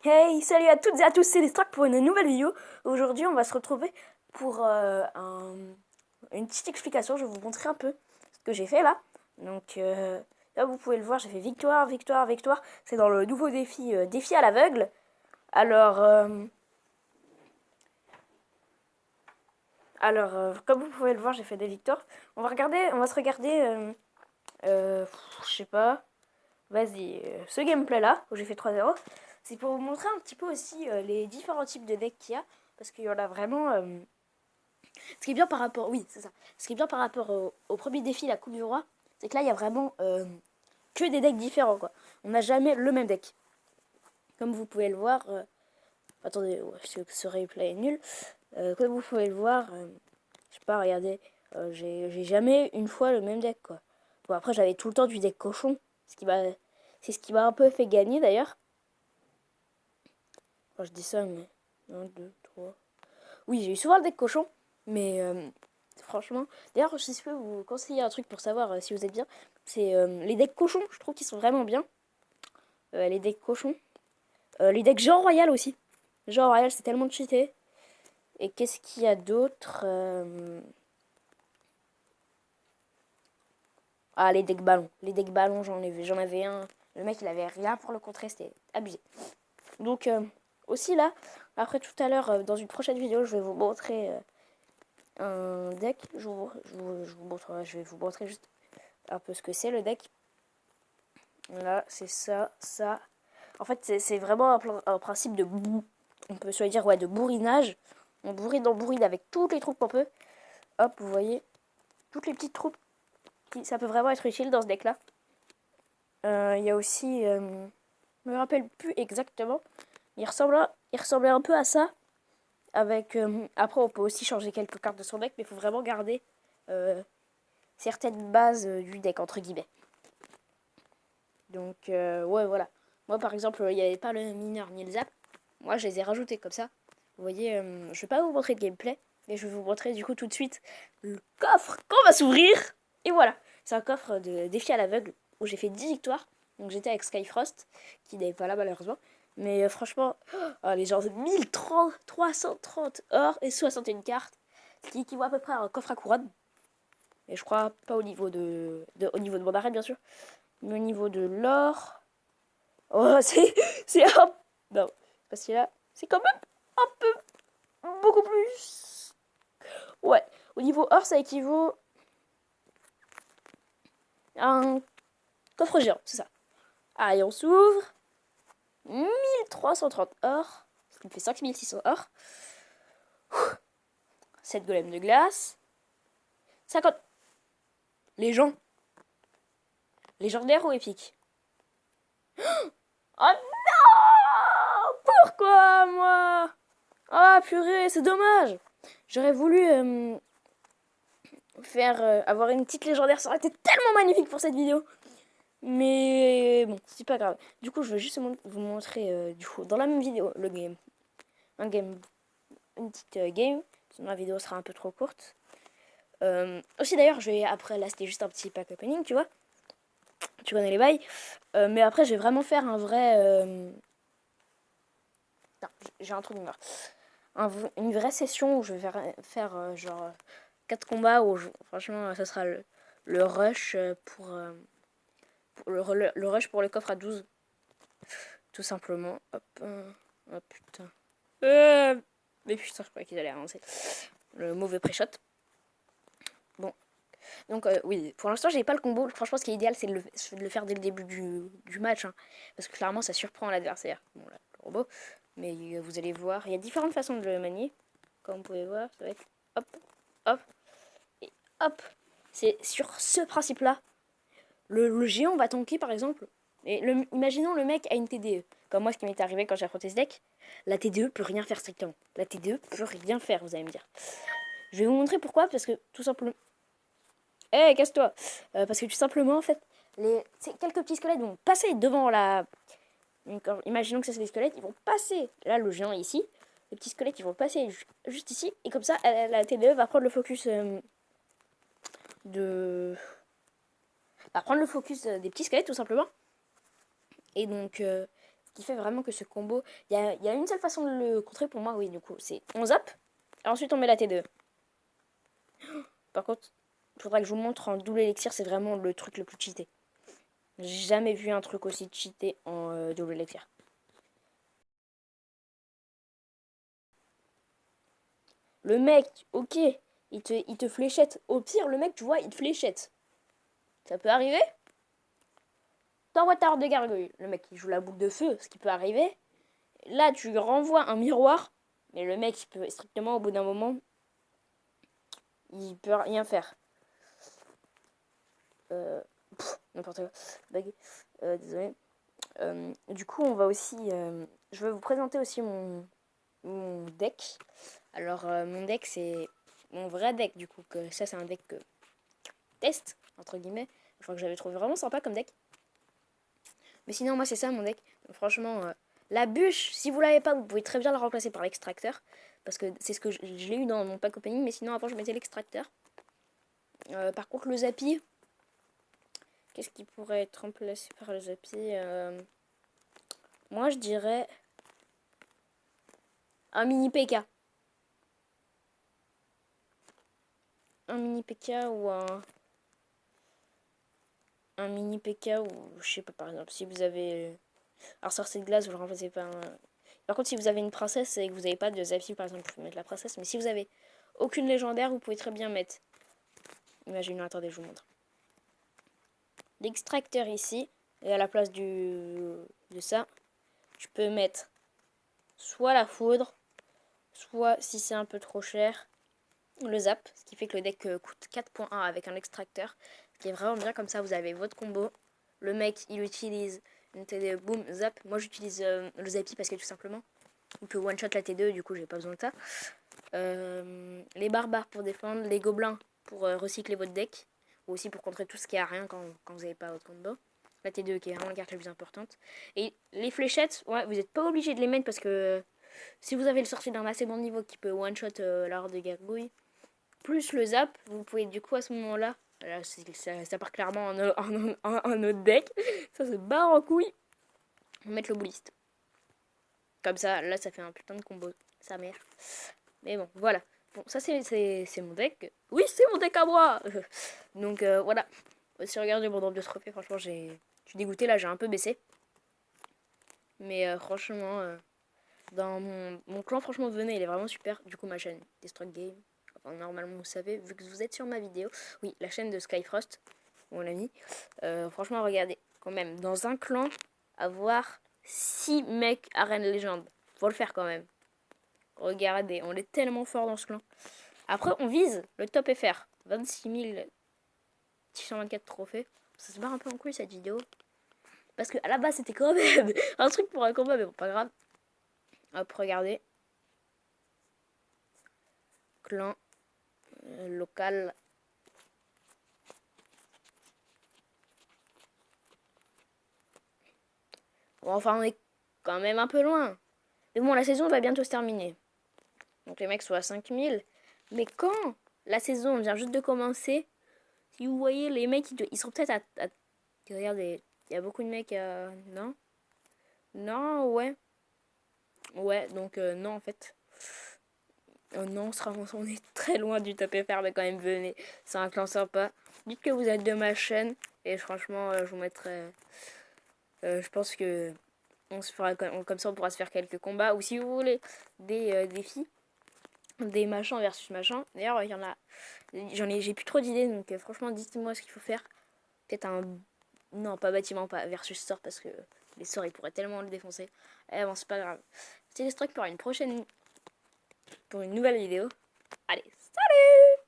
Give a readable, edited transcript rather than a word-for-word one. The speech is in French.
Hey, salut à toutes et à tous, c'est Destruct pour une nouvelle vidéo. Aujourd'hui, on va se retrouver pour une petite explication. Je vais vous montrer un peu ce que j'ai fait là. Donc là, vous pouvez le voir, j'ai fait victoire, victoire, victoire. C'est dans le nouveau défi, défi à l'aveugle. Alors, comme vous pouvez le voir, j'ai fait des victoires. On va se regarder, je sais pas. Vas-y, ce gameplay là, où j'ai fait 3-0, c'est pour vous montrer un petit peu aussi les différents types de decks qu'il y a. Parce qu'il y en a vraiment. Ce qui est bien par rapport. Oui, c'est ça. Ce qui est bien par rapport au premier défi, la Coupe du Roi, c'est que là, il y a vraiment que des decks différents, quoi. On n'a jamais le même deck. Comme vous pouvez le voir. Attendez, ouais, ce replay est nul. Comme vous pouvez le voir, je sais pas, regardez. J'ai jamais une fois le même deck, quoi. Bon, après, j'avais tout le temps du deck cochon. Ce qui m'a. C'est ce qui m'a un peu fait gagner d'ailleurs. Enfin, je dis ça, mais. Un, 2, 3. Oui, j'ai eu souvent le deck cochon, mais franchement. D'ailleurs, si je peux vous conseiller un truc pour savoir si vous êtes bien, c'est les decks cochons, je trouve qu'ils sont vraiment bien. Les decks cochons. Les decks Jean Royal aussi. Jean Royal, c'est tellement cheaté. Et qu'est-ce qu'il y a d'autre Ah, les decks ballons. Les decks ballons, j'en avais un. Le mec, il avait rien pour le contrer, c'était abusé. Donc, aussi là, après tout à l'heure, dans une prochaine vidéo, je vais vous montrer un deck. Je vais vous montrer juste un peu ce que c'est le deck. Là, c'est ça, ça. En fait, c'est vraiment un principe de on peut se dire, ouais, de bourrinage. On bourrine avec toutes les troupes qu'on peut. Hop, vous voyez, toutes les petites troupes. Ça peut vraiment être utile dans ce deck-là. Il y a aussi, je me rappelle plus exactement. Il ressemblait un peu à ça. Avec, après, on peut aussi changer quelques cartes de son deck, mais il faut vraiment garder certaines bases du deck, entre guillemets. Donc, ouais, voilà. Moi, par exemple, il n'y avait pas le mineur ni le zap. Moi, je les ai rajoutés comme ça. Vous voyez, je vais pas vous montrer de gameplay, mais je vais vous montrer du coup tout de suite le coffre qu'on va s'ouvrir. Et voilà, c'est un coffre de défi à l'aveugle où j'ai fait 10 victoires. Donc j'étais avec Skyfrost, qui n'est pas là malheureusement. Mais franchement, les gens 1330 or et 61 cartes, ce qui équivaut à peu près à un coffre à couronne. Et je crois pas au niveau au niveau de mon arrêt, bien sûr. Mais au niveau de l'or. Oh, c'est un. Non, parce que là, c'est quand même un peu. Beaucoup plus. Ouais, au niveau or, ça équivaut à un coffre géant, c'est ça. Ah, et on s'ouvre. 1330 or. Ce qui me fait 5600 or. 7 golems de glace. 50. Légendaire ou épique? Oh non! Pourquoi moi? Ah purée, c'est dommage. J'aurais voulu avoir une petite légendaire, ça aurait été tellement magnifique pour cette vidéo. Mais bon, c'est pas grave. Du coup, je vais juste vous montrer du coup dans la même vidéo le game. Une petite game. Sinon la vidéo sera un peu trop courte. Aussi d'ailleurs, je vais après là c'était juste un petit pack opening, tu vois. Tu connais les bails. Mais après, je vais vraiment faire un vrai. Non, j'ai un trou de mémoire. Une vraie session où je vais faire genre 4 combats où franchement ça sera le rush pour le rush pour le coffre à 12 tout simplement. Hop. Oh putain. Mais putain, je croyais qu'ils allaient avancer. Le mauvais pré-shot. Bon. Donc oui, pour l'instant j'ai pas le combo. Franchement ce qui est idéal c'est de le faire dès le début du match. Hein, parce que clairement ça surprend l'adversaire. Bon là, le robot. Mais vous allez voir, il y a différentes façons de le manier. Comme vous pouvez voir, ça va être hop, hop, et hop. C'est sur ce principe-là. Le géant va tanker par exemple. Et imaginons le mec a une TDE. Comme moi, ce qui m'est arrivé quand j'ai affronté ce deck. La TDE peut rien faire strictement. La TDE peut rien faire, vous allez me dire. Je vais vous montrer pourquoi. Parce que tout simplement. Casse-toi. Parce que tout simplement, en fait, quelques petits squelettes vont passer devant la. Imaginons que c'est des squelettes, ils vont passer. Là, le géant est ici. Les petits squelettes, ils vont passer juste ici. Et comme ça, la TDE va prendre le focus va prendre le focus des petits squelettes, tout simplement. Et donc, Ce qui fait vraiment que ce combo, il y a une seule façon de le contrer pour moi, oui, du coup, c'est on zappe, et ensuite on met la T2. Par contre, il faudra que je vous montre en double élixir, c'est vraiment le truc le plus cheaté. J'ai jamais vu un truc aussi cheaté en double élixir. Le mec, ok, il te fléchette. Au pire, le mec, tu vois, il te fléchette. Ça peut arriver. T'envoies ta horde de gargouilles. Le mec, il joue la boucle de feu, ce qui peut arriver. Là, tu renvoies un miroir. Mais le mec, il peut strictement, au bout d'un moment, il peut rien faire. N'importe quoi. Bug. Désolé. Du coup, on va aussi... je vais vous présenter aussi mon deck. Alors, mon deck, c'est mon vrai deck, du coup. Que ça, c'est un deck test, entre guillemets. Je crois que j'avais trouvé vraiment sympa comme deck. Mais sinon, moi, c'est ça mon deck. Donc, franchement, la bûche, si vous l'avez pas, vous pouvez très bien la remplacer par l'extracteur. Parce que c'est ce que je l'ai eu dans mon pack opening. Mais sinon, avant, je mettais l'extracteur. Par contre, le Zappy, qu'est-ce qui pourrait être remplacé par le Zappy moi, je dirais un mini PK. Un mini PK ou un mini PK ou je sais pas, par exemple, si vous avez un sorcier de glace, vous le remplacez par un... Par contre, si vous avez une princesse et que vous n'avez pas de Zappy, par exemple, vous pouvez mettre la princesse. Mais si vous avez aucune légendaire, vous pouvez très bien mettre... Imaginez, attendez, je vous montre. L'extracteur ici, et à la place de ça, je peux mettre soit la foudre, soit, si c'est un peu trop cher, le zap, ce qui fait que le deck coûte 4.1 avec un extracteur, ce qui est vraiment bien, comme ça vous avez votre combo. Le mec, il utilise une TD, boum, zap. Moi j'utilise le zappy parce que tout simplement, il peut one-shot la T2, du coup j'ai pas besoin de ça. Les barbares pour défendre, les gobelins pour recycler votre deck, ou aussi pour contrer tout ce qui est à rien quand vous n'avez pas votre combo. La T2 qui est vraiment la carte la plus importante. Et les fléchettes, ouais, vous n'êtes pas obligé de les mettre parce que si vous avez le sorti d'un assez bon niveau qui peut one-shot la horde de gargouilles, plus le zap, vous pouvez du coup à ce moment-là, là, ça part clairement en autre deck, ça se barre en couille, mettre le bouliste. Comme ça, là ça fait un putain de combo, sa mère. Mais bon, voilà. Bon, ça c'est mon deck. Oui, c'est mon deck à moi. Donc voilà. Si regardez mon nombre de trophées, franchement, je suis dégoûtée, là j'ai un peu baissé. Mais franchement, dans mon clan, franchement, venez, il est vraiment super. Du coup, ma chaîne, Destruct Game. Enfin, normalement, vous savez, vu que vous êtes sur ma vidéo. Oui, la chaîne de Skyfrost, mon ami. Franchement, regardez, quand même, dans un clan, avoir 6 mecs arène légende. Faut le faire quand même. Regardez, on est tellement fort dans ce clan. Après, on vise le top FR. 26 624 trophées. Ça se barre un peu en couille cette vidéo. Parce que à la base, c'était quand même un truc pour un combat, mais bon, pas grave. Hop, regardez. Clan local. Bon, enfin, on est quand même un peu loin. Mais bon, la saison va bientôt se terminer. Donc les mecs sont à 5000. Mais quand la saison vient juste de commencer, si vous voyez, les mecs, ils sont peut-être à... Regardez, il y a beaucoup de mecs... Non. Non, ouais. Ouais, donc non, en fait. Non, on est très loin du top FR, mais quand même, venez. C'est un clan sympa. Dites que vous êtes de ma chaîne. Et franchement, je vous mettrai... je pense que on se fera comme ça, on pourra se faire quelques combats. Ou si vous voulez des défis, des machins versus machins. D'ailleurs, il y en a... J'ai plus trop d'idées, donc franchement, dites-moi ce qu'il faut faire. Peut-être un... Non, pas bâtiment, pas versus sort, parce que les sorts, ils pourraient tellement le défoncer. Eh bon, c'est pas grave. C'était Destruct pour une prochaine... Pour une nouvelle vidéo. Allez, salut!